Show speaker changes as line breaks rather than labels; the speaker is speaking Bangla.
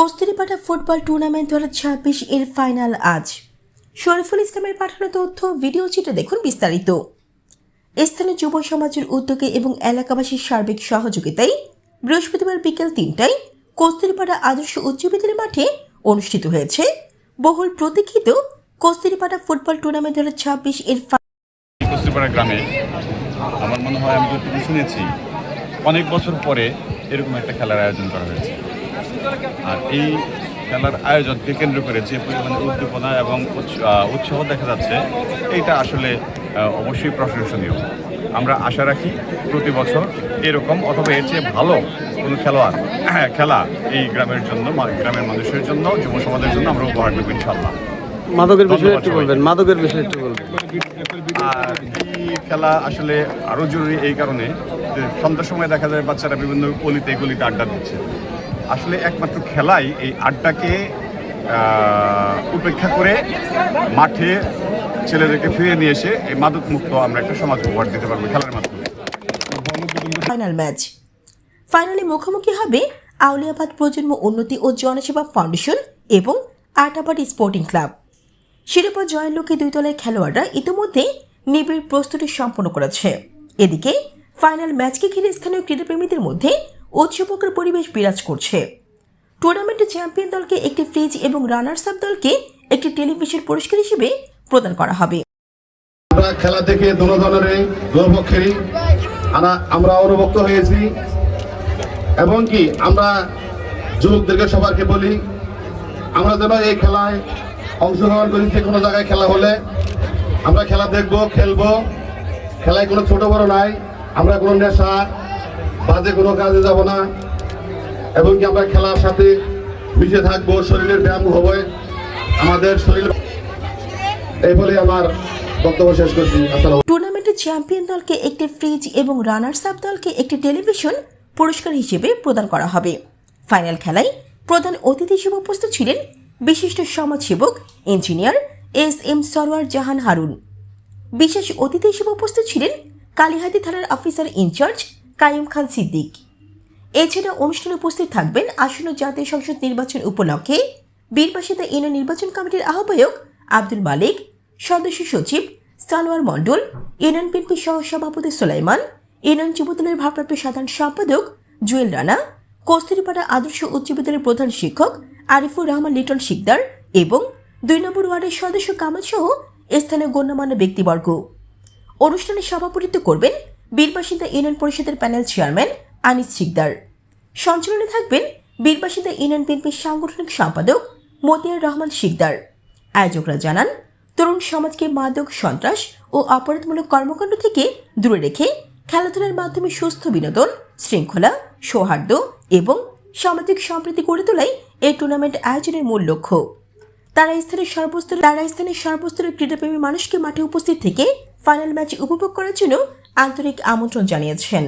কস্তুরীপাড়া ফুটবল টুর্নামেন্ট 2026 এর ফাইনাল আজ। শরীফুল ইসলামের পাঠানো তথ্য ভিডিও চিত্রে দেখুন বিস্তারিত। স্থানীয় যুব সমাজের উদ্যোগে এবং এলাকাবাসীর সার্বিক সহযোগিতায় বৃহস্পতিবার বিকেল 3টায় কস্তুরীপাড়া আদর্শ উচ্চ বিদ্যালয় মাঠে অনুষ্ঠিত হয়েছে বহুল প্রতীক্ষিত কস্তুরীপাড়া ফুটবল টুর্নামেন্ট 2026 এর
কস্তুরীপাড়া গ্রামে আমার মনে হয় আমি যতটুকু শুনেছি অনেক বছর পরে এরকম একটা খেলার আয়োজন করা হয়েছে। আর এই খেলার আয়োজনকে কেন্দ্র করে যে পরিমাণে উদ্দীপনা এবং উৎসাহ দেখা যাচ্ছে এইটা আসলে অবশ্যই প্রশংসনীয়। আমরা আশা রাখি প্রতি বছর এরকম অথবা এর চেয়ে ভালো কোনো খেলা এই গ্রামের জন্য, গ্রামের মানুষের জন্য, যুব সমাজের জন্য আমরা উপহার দেবো ইনশাল্লাহ।
মাদকের বিষয়ে একটু বলবেন।
আর এই খেলা আসলে আরও জরুরি এই কারণে যে সন্ধ্যার সময় দেখা যায় বাচ্চারা বিভিন্ন গলিতে আড্ডা দিচ্ছে। আসলে একমাত্র খেলাই এই আড্ডাকে উপেক্ষা করে মাঠে ছেলেদেরকে ফিরিয়ে নিয়ে এসে এই মাদক মুক্ত আমরা একটা সমাজ উপহার দিতে পারবো খেলার মাধ্যমে।
Final match. ফাইনালে মুখোমুখি হবে আউলিয়াবাদ প্রজন্ম উন্নতি ও জনসেবা ফাউন্ডেশন এবং আটাবাড়ি স্পোর্টিং ক্লাব। শিরোপা জয়ের লক্ষ্যে দুই দলের খেলোয়াড়রা ইতিমধ্যে নিবিড় প্রস্তুতি সম্পন্ন করেছে। এদিকে ফাইনাল ম্যাচকে ঘিরে স্থানীয় ক্রীড়াপ্রেমীদের মধ্যে উৎসবমুখর পরিবেশ বিরাজ করছে। টুর্নামেন্টে চ্যাম্পিয়ন দলকে একটি ফ্রিজ এবং রানার্স আপ দলকে একটি টেলিভিশন পুরস্কার হিসেবে প্রদান করা হবে।
আমরা খেলা দেখে দোনো দলেরই দুই পক্ষেরই আমরা অনুভক্ত হয়েছি এবং কি আমরা যুবকদেরকে সবাইকে বলি আমরা যেন এই খেলায় অংশগ্রহণ করি। যে কোনো জায়গায় খেলা হলে আমরা খেলা দেখবো, খেলবো। খেলায় কোনো ছোট বড় নাই, আমরা কোনো নেশা বাজে কোনো কাজে যাব না এবং কি আমরা খেলার সাথে মিশে থাকবো, শরীরের ব্যায়াম হবে আমাদের শরীর। এই বলে আমার বক্তব্য শেষ করছি।
টুর্নামেন্টে চ্যাম্পিয়ন দলকে একটি ফ্রিজ এবং রানার্স আপ দলকে একটি টেলিভিশন পুরস্কার হিসেবে প্রদান করা হবে। ফাইনাল খেলায় প্রধান অতিথি হিসেবে উপস্থিত ছিলেন বিশিষ্ট সমাজসেবক ইঞ্জিনিয়ার SM সরওয়ার জাহান হারুন। বিশেষ অতিথি হিসেবে উপস্থিত ছিলেন কালিহাতি থানার অফিসার ইনচার্জ কাইম খান সিদ্দিক। এছাড়া অনুষ্ঠানে উপস্থিত থাকবেন আসন্ন জাতীয় সংসদ নির্বাচন উপলক্ষে বীরবাসিতা ইউনিয়ন নির্বাচন কমিটির আহ্বায়ক আব্দুল মালিক, সদস্য সচিব সালোয়ার মণ্ডল, ইউনিয়ন বিএনপি সহ সভাপতি সুলাইমান, ইউনিয়ন যুবদলের ভারপ্রাপ্ত সাধারণ সম্পাদক জুয়েল রানা, কস্তুরীপাড়া আদর্শ উচ্চ বিদ্যালয়ের প্রধান শিক্ষক আরিফুর রহমান লিটন শিকদার এবং 2 নম্বর ওয়ার্ডের সদস্য কামাল সহ স্থানীয় গণ্যমান্য ব্যক্তিবর্গ। অনুষ্ঠানে সভাপতিত্ব করবেন বীরবাসিন্দা ইউনিয়ন পরিষদের প্যানেল চেয়ারম্যান আনিস শিকদার। সঞ্চালনে থাকবেন বীরবাসিন্দা ইউনিয়ন বিএনপির সাংগঠনিক সম্পাদক মতিয়ার রহমান শিকদার। আয়োজকরা জানান, তরুণ সমাজকে মাদক, সন্ত্রাস ও অপরাধমূলক কর্মকাণ্ড থেকে দূরে রেখে খেলাধুলার মাধ্যমে সুস্থ বিনোদন, শৃঙ্খলা, সৌহার্দ্য এবং সামাজিক সম্প্রীতি গড়ে তোলাই এই টুর্নামেন্ট আয়োজনের মূল লক্ষ্য। তারা স্থানীয় সর্বস্তরের ক্রীড়াপ্রেমী মানুষকে মাঠে উপস্থিত থেকে ফাইনাল ম্যাচ উপভোগ করার জন্য আন্তরিক আমন্ত্রণ জানিয়েছেন।